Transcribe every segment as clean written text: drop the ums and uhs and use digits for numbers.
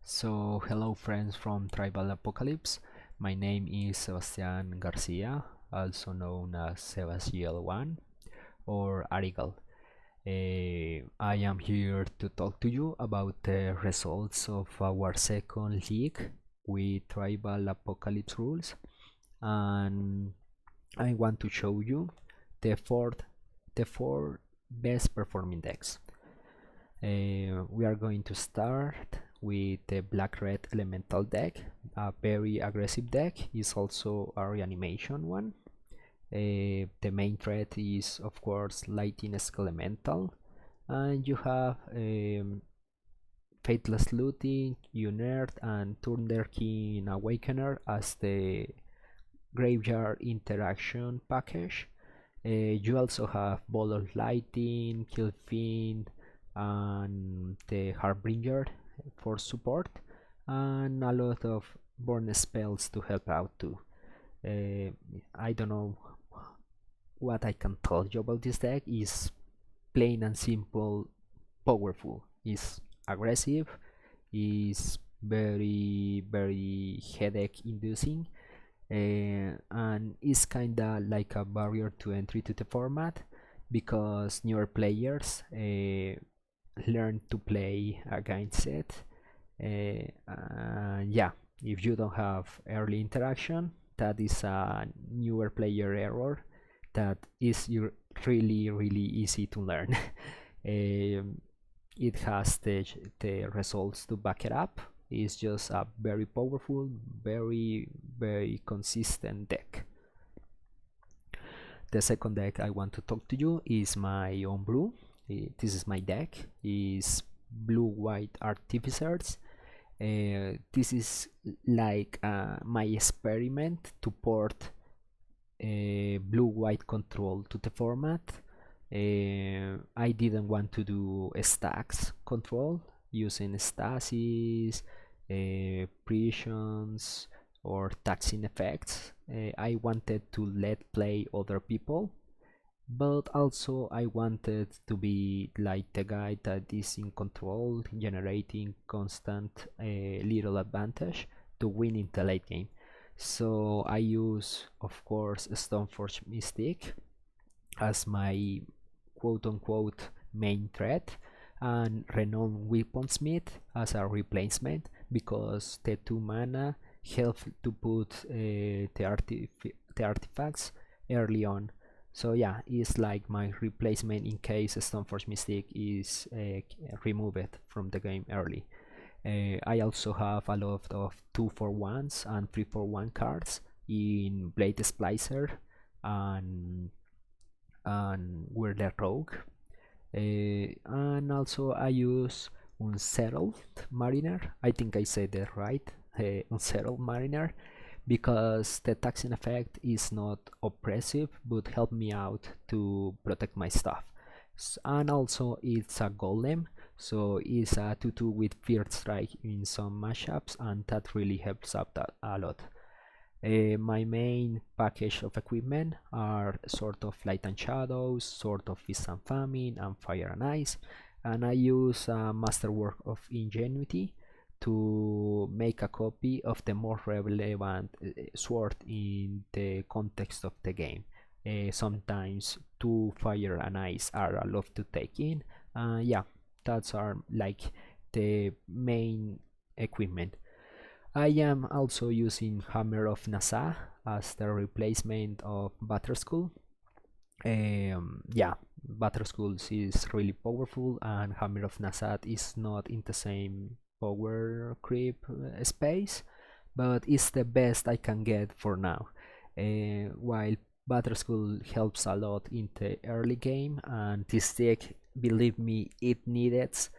So, hello friends from Tribal Apocalypse. My name is Sebastian Garcia, also known as Sebastiel1 or Arigal. I am here to talk to you about the results of our second league with Tribal Apocalypse rules, and I want to show you the four best performing decks. We are going to start with the black red elemental deck, a very aggressive deck. Is also a reanimation one. The main threat is of course lightning elemental, and you have Fateless Looting, Unert, and Thunder King Awakener as the graveyard interaction package. You also have Ball of Lightning, Kill Fiend, and the Harbinger for support, and a lot of burn spells to help out too. I don't know what I can tell you about this deck. Is plain and simple powerful. Is aggressive. Is very headache inducing. And is kinda like a barrier to entry to the format because newer players learn to play against it. Yeah, if you don't have early interaction, that is a newer player error that is really easy to learn. It has the results to back it up. It's just a very powerful, very consistent deck. The second deck I want to talk to you is my own blue. This is my deck. Is blue-white artificers. This is like my experiment to port blue-white control to the format. I didn't want to do stacks control using stasis, prisons, or taxing effects. I wanted to let play other people, but also I wanted to be like the guy that is in control, generating constant little advantage to win in the late game. So I use, of course, Stoneforge Mystic as my quote-unquote main threat, and Renowned Weaponsmith as a replacement because the 2 mana help to put the artifacts early on. So yeah, it's like my replacement in case Stoneforge Mystic is removed from the game early. I also have a lot of 2-for-1s and 3-for-1 cards in Blade Splicer and We're the Rogue. And also I use Unsettled Mariner. I think I said that right. Unsettled Mariner, because the taxing effect is not oppressive but help me out to protect my stuff. And also it's a golem, so it's a 2-2 with Fear Strike in some mashups, and that really helps out a lot. My main package of equipment are Sword of Light and Shadows, Sword of Feast and Famine, and Fire and Ice, and I use a Masterwork of Ingenuity to make a copy of the more relevant sword in the context of the game. Sometimes 2 Fire and Ice are a lot to take in. Yeah, that's are like the main equipment. I am also using Hammer of Nasa as the replacement of Batterskull. Yeah, Batterskull is really powerful, and Hammer of Nasat is not in the same power creep space, but it's the best I can get for now. While Batterskull helps a lot in the early game, and this deck, believe me, it needs.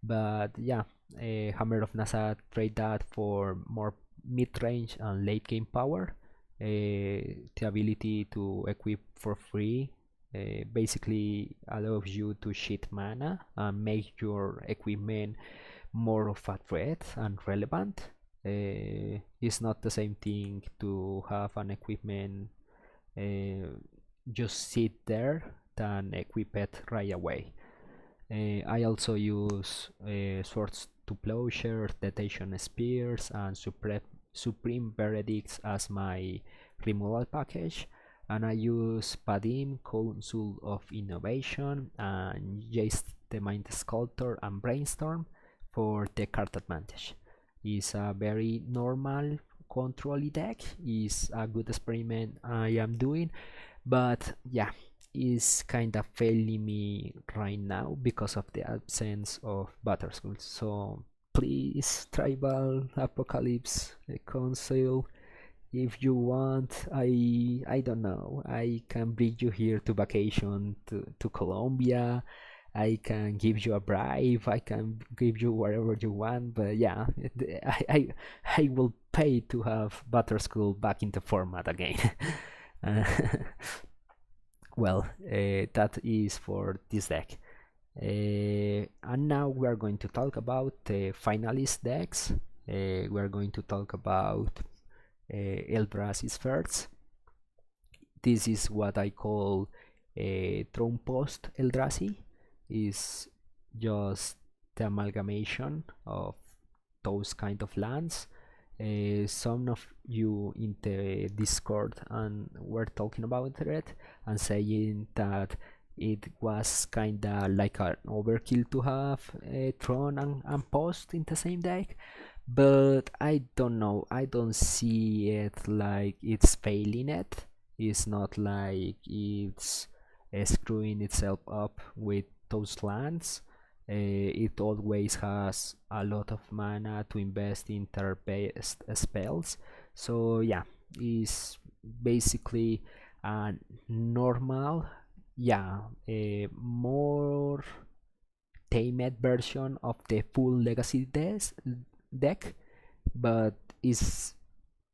But yeah, Hammer of Nasat trade that for more mid-range and late game power. The ability to equip for free basically allows you to cheat mana and make your equipment more of a threat and relevant. It's not the same thing to have an equipment just sit there than equip it right away. I also use Swords to Plowshare, Detention Spears, and Supreme Verdicts as my removal package, and I use Padim, Council of Innovation, and Jace the Mind Sculptor and Brainstorm for the card advantage. It's a very normal control deck, is a good experiment I am doing, but yeah, is kind of failing me right now because of the absence of Batterskull. So please, Tribal Apocalypse Council, if you want, I don't know, I can bring you here to vacation to Colombia. I can give you a bribe, I can give you whatever you want, but yeah, I will pay to have Batterskull back in the format again. Uh, well, that is for this deck. And now we are going to talk about the finalist decks. We are going to talk about Eldrazi's first. This is what I call Throne Post Eldrazi. Is just the amalgamation of those kind of lands. Some of you in the Discord and were talking about it and saying that it was kinda like an overkill to have Throne and Post in the same deck, but I don't know, I don't see it like it's failing it. It's not like it's screwing itself up with those lands. It always has a lot of mana to invest in turn-based spells. So yeah, it's basically a normal, yeah, a more tamed version of the full legacy deck, but is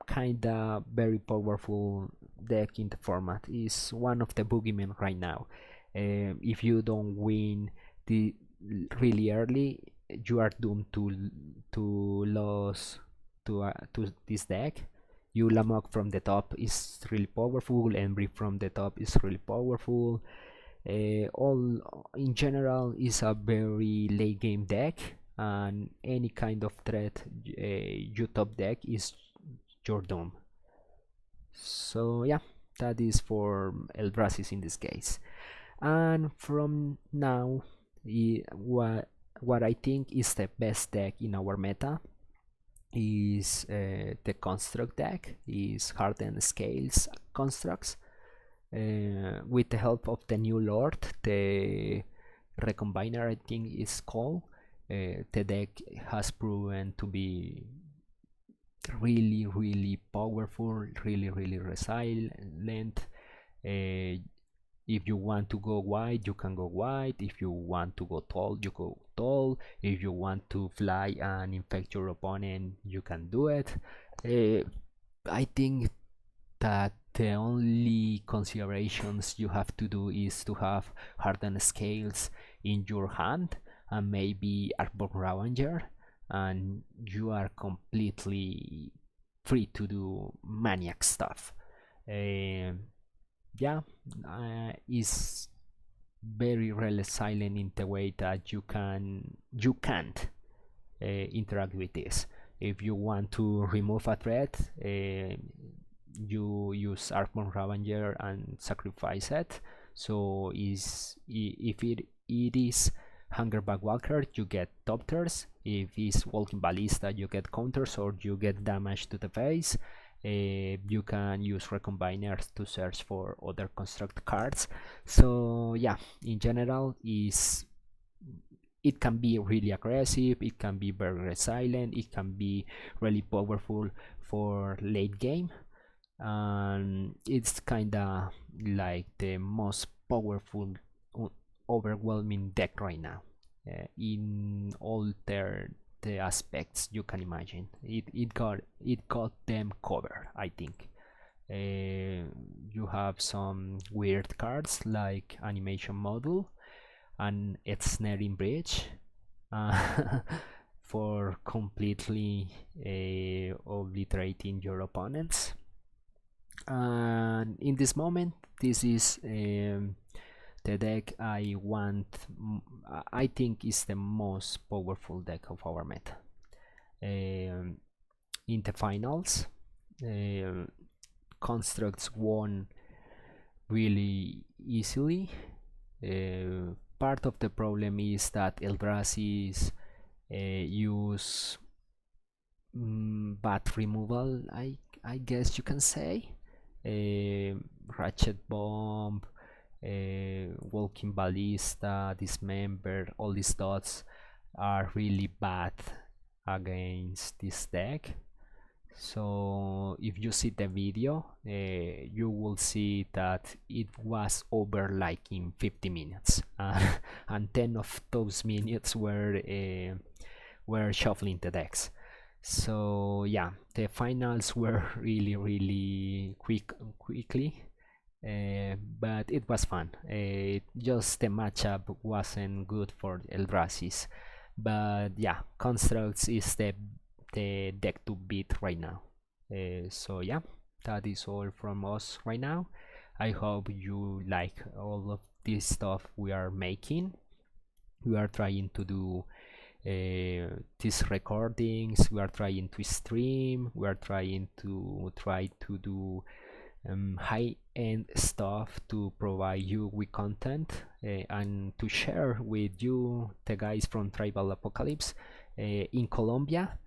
kinda very powerful deck in the format. Is one of the boogeymen right now. If you don't win the really early, you are doomed to lose to this deck. Yulamog from the top is really powerful, Embry from the top is really powerful. All in general is a very late game deck, and any kind of threat you top deck is your doom. So yeah, that is for Eldrazi's in this case. And from now, what I think is the best deck in our meta is the construct deck, is Hardened Scales constructs. With the help of the new lord, the Recombiner I think is called, the deck has proven to be really powerful, really resilient. If you want to go wide, you can go wide. If you want to go tall, you go tall. If you want to fly and infect your opponent, you can do it. I think that the only considerations you have to do is to have Hardened Scales in your hand and maybe Arborn Ravager, and you are completely free to do maniac stuff. Yeah, is very resilient in the way that you can't interact with this. If you want to remove a threat, you use Archmon Ravager and sacrifice it. So if it is Hungerback Walker, you get Doctors. If it's Walking Ballista, you get counters or you get damage to the face. You can use Recombiners to search for other construct cards. So yeah, in general, it can be really aggressive, it can be very resilient, it can be really powerful for late game, and it's kinda like the most powerful, overwhelming deck right now in all the aspects you can imagine. It got them covered, I think. You have some weird cards like Animation Model and Ensnaring Bridge for completely obliterating your opponents. And in this moment, this is the deck I want, I think is the most powerful deck of our meta. In the finals, constructs won really easily. Part of the problem is that Eldrazi's use bat removal, I guess you can say. Ratchet Bomb, Walking Ballista, Dismember, all these dots are really bad against this deck. So if you see the video, you will see that it was over like in 50 minutes, and 10 of those minutes were shuffling the decks. So yeah, the finals were really quickly, but it was fun. Just the matchup wasn't good for Eldrazi's, but yeah, Constructs is the deck to beat right now. So yeah, that is all from us right now. I hope you like all of this stuff we are making. We are trying to do these recordings, we are trying to stream, we are trying to do high-end stuff to provide you with content, and to share with you, the guys from Tribal Apocalypse. In Colombia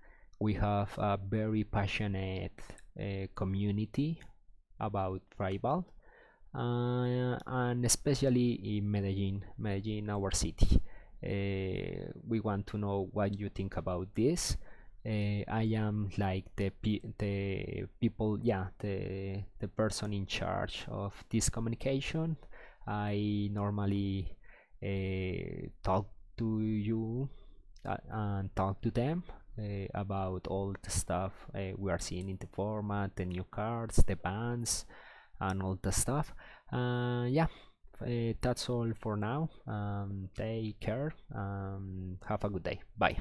we have a very passionate community about Tribal, and especially in Medellin, our city. We want to know what you think about this. I am like the people, yeah, the person in charge of this communication. I normally talk to you and talk to them about all the stuff we are seeing in the format, the new cards, the bans, and all the stuff. Yeah, that's all for now. Take care. Have a good day. Bye.